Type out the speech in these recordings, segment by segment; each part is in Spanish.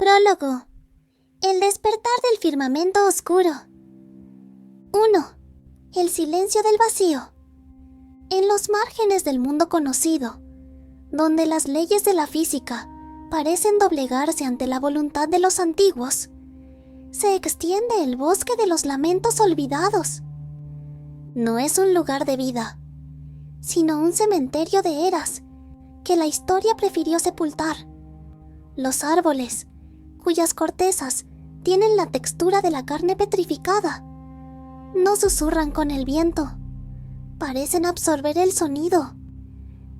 Prólogo. El despertar del firmamento oscuro. 1. El silencio del vacío. En los márgenes del mundo conocido, donde las leyes de la física parecen doblegarse ante la voluntad de los antiguos, se extiende el bosque de los lamentos olvidados. No es un lugar de vida, sino un cementerio de eras que la historia prefirió sepultar. Los árboles, cuyas cortezas tienen la textura de la carne petrificada, no susurran con el viento, parecen absorber el sonido,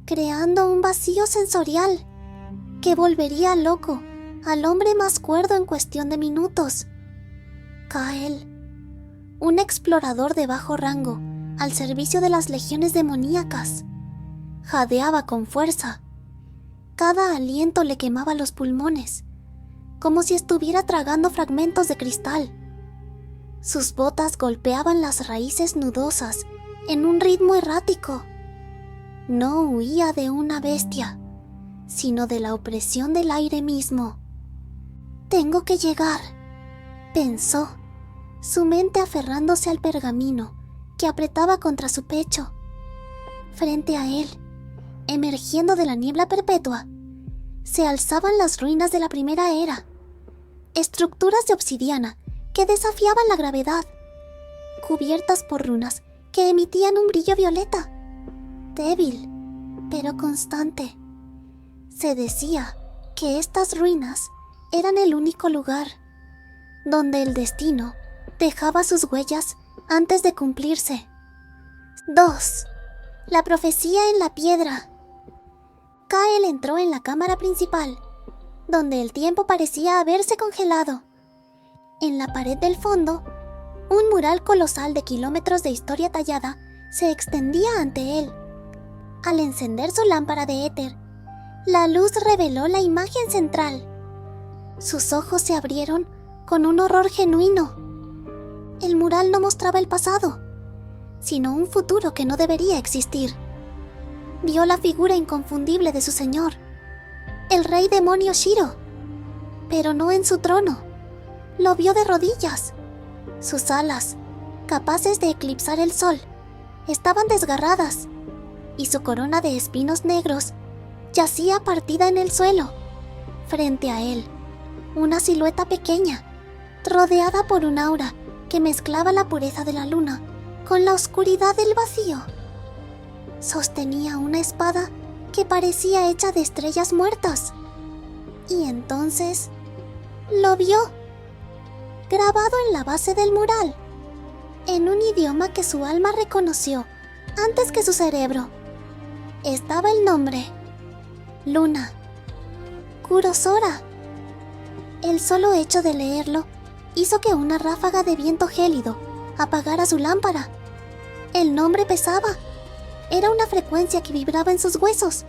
creando un vacío sensorial que volvería loco al hombre más cuerdo en cuestión de minutos. Kael, un explorador de bajo rango al servicio de las legiones demoníacas, jadeaba con fuerza. Cada aliento le quemaba los pulmones, como si estuviera tragando fragmentos de cristal. Sus botas golpeaban las raíces nudosas en un ritmo errático. No huía de una bestia, sino de la opresión del aire mismo. «Tengo que llegar», pensó, su mente aferrándose al pergamino que apretaba contra su pecho. Frente a él, emergiendo de la niebla perpetua, se alzaban las ruinas de la primera era, estructuras de obsidiana que desafiaban la gravedad, cubiertas por runas que emitían un brillo violeta, débil, pero constante. Se decía que estas ruinas eran el único lugar donde el destino dejaba sus huellas antes de cumplirse. 2. La profecía en la piedra. Kael entró en la cámara principal, donde el tiempo parecía haberse congelado. En la pared del fondo, un mural colosal de kilómetros de historia tallada se extendía ante él. Al encender su lámpara de éter, la luz reveló la imagen central. Sus ojos se abrieron con un horror genuino. El mural no mostraba el pasado, sino un futuro que no debería existir. Vio la figura inconfundible de su señor, el rey demonio Shiro, pero no en su trono. Lo vio de rodillas. Sus alas, capaces de eclipsar el sol, estaban desgarradas, y su corona de espinos negros yacía partida en el suelo. Frente a él, una silueta pequeña, rodeada por un aura que mezclaba la pureza de la luna con la oscuridad del vacío. Sostenía una espada que parecía hecha de estrellas muertas. Y entonces lo vio, grabado en la base del mural, en un idioma que su alma reconoció antes que su cerebro. Estaba el nombre: Luna, Kurosora. El solo hecho de leerlo hizo que una ráfaga de viento gélido apagara su lámpara. El nombre pesaba. Era una frecuencia que vibraba en sus huesos,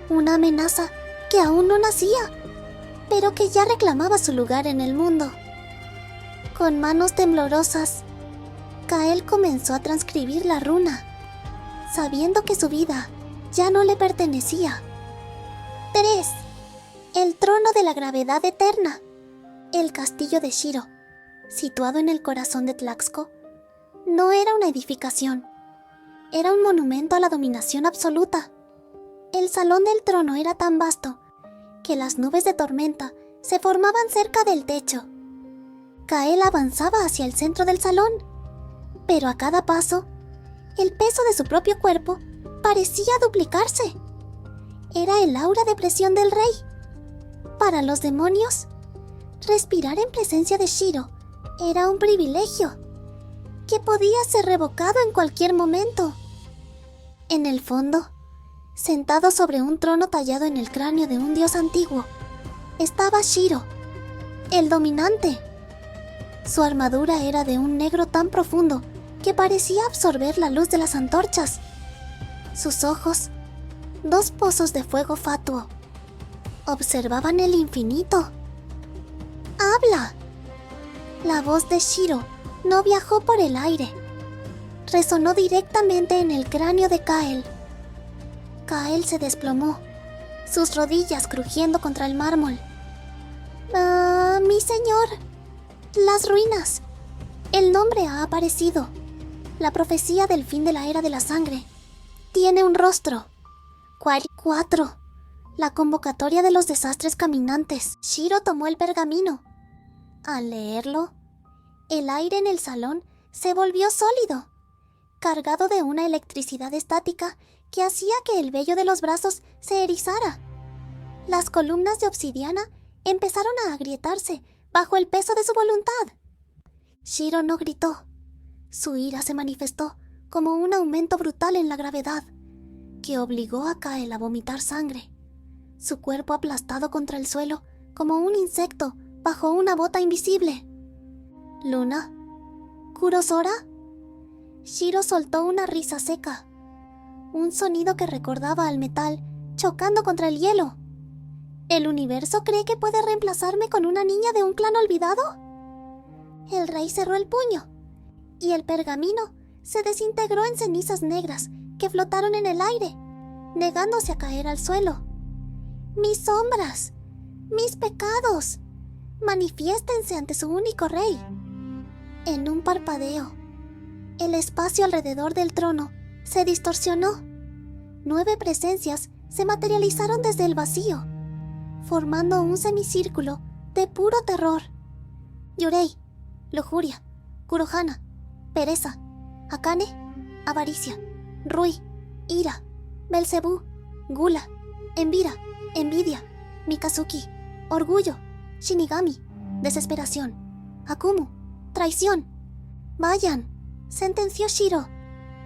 una amenaza que aún no nacía, pero que ya reclamaba su lugar en el mundo. Con manos temblorosas, Kael comenzó a transcribir la runa, sabiendo que su vida ya no le pertenecía. 3. El trono de la gravedad eterna. El castillo de Shiro, situado en el corazón de Tlaxco, no era una edificación. Era un monumento a la dominación absoluta. El salón del trono era tan vasto que las nubes de tormenta se formaban cerca del techo. Kael avanzaba hacia el centro del salón, pero a cada paso, el peso de su propio cuerpo parecía duplicarse. Era el aura de presión del rey. Para los demonios, respirar en presencia de Shiro era un privilegio que podía ser revocado en cualquier momento. En el fondo, sentado sobre un trono tallado en el cráneo de un dios antiguo, estaba Shiro, el dominante. Su armadura era de un negro tan profundo que parecía absorber la luz de las antorchas. Sus ojos, dos pozos de fuego fatuo, observaban el infinito. ¡Habla! La voz de Shiro no viajó por el aire. Resonó directamente en el cráneo de Kael. Kael se desplomó, sus rodillas crujiendo contra el mármol. Mi señor, las ruinas. El nombre ha aparecido. La profecía del fin de la era de la sangre. Tiene un rostro. 4. La convocatoria de los desastres caminantes. Shiro tomó el pergamino. Al leerlo, el aire en el salón se volvió sólido, cargado de una electricidad estática que hacía que el vello de los brazos se erizara. Las columnas de obsidiana empezaron a agrietarse bajo el peso de su voluntad. Shiro no gritó. Su ira se manifestó como un aumento brutal en la gravedad, que obligó a Kael a vomitar sangre, su cuerpo aplastado contra el suelo como un insecto bajo una bota invisible. ¿Luna? ¿Kurosora? Shiro soltó una risa seca, un sonido que recordaba al metal chocando contra el hielo. ¿El universo cree que puede reemplazarme con una niña de un clan olvidado? El rey cerró el puño, y el pergamino se desintegró en cenizas negras que flotaron en el aire, negándose a caer al suelo. ¡Mis sombras! ¡Mis pecados! ¡Manifiéstense ante su único rey! En un parpadeo, el espacio alrededor del trono se distorsionó. 9 presencias se materializaron desde el vacío, formando un semicírculo de puro terror. Yurei, lujuria, Kurohana, pereza, Akane, avaricia, Rui, ira, Belcebú, gula, envidia, Mikazuki, orgullo, Shinigami, desesperación, Akumu, traición. Vayan, sentenció Shiro,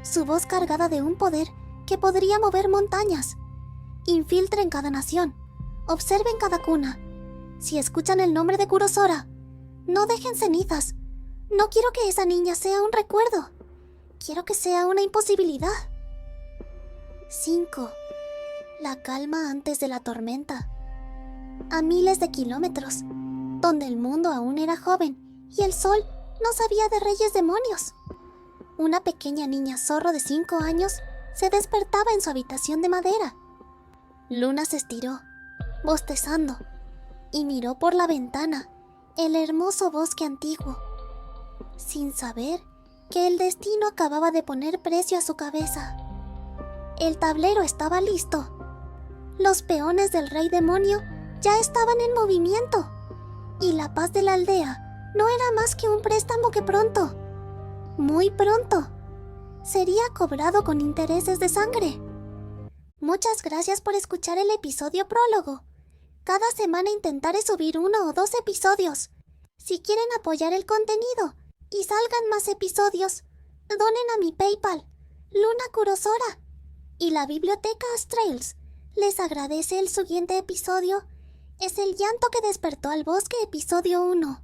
su voz cargada de un poder que podría mover montañas. Infiltren cada nación, observen cada cuna. Si escuchan el nombre de Kurosora, no dejen cenizas. No quiero que esa niña sea un recuerdo. Quiero que sea una imposibilidad. 5. La calma antes de la tormenta. A miles de kilómetros, donde el mundo aún era joven y el sol no sabía de reyes demonios. Una pequeña niña zorro de 5 años se despertaba en su habitación de madera. Luna se estiró, bostezando, y miró por la ventana el hermoso bosque antiguo, sin saber que el destino acababa de poner precio a su cabeza. El tablero estaba listo. Los peones del rey demonio ya estaban en movimiento, y la paz de la aldea no era más que un préstamo que pronto, muy pronto, sería cobrado con intereses de sangre. Muchas gracias por escuchar el episodio prólogo. Cada semana intentaré subir 1 o 2 episodios. Si quieren apoyar el contenido y salgan más episodios, donen a mi PayPal, Luna Kurosora, y la biblioteca Astrails. Les agradece. El siguiente episodio es El llanto que despertó al bosque, episodio 1.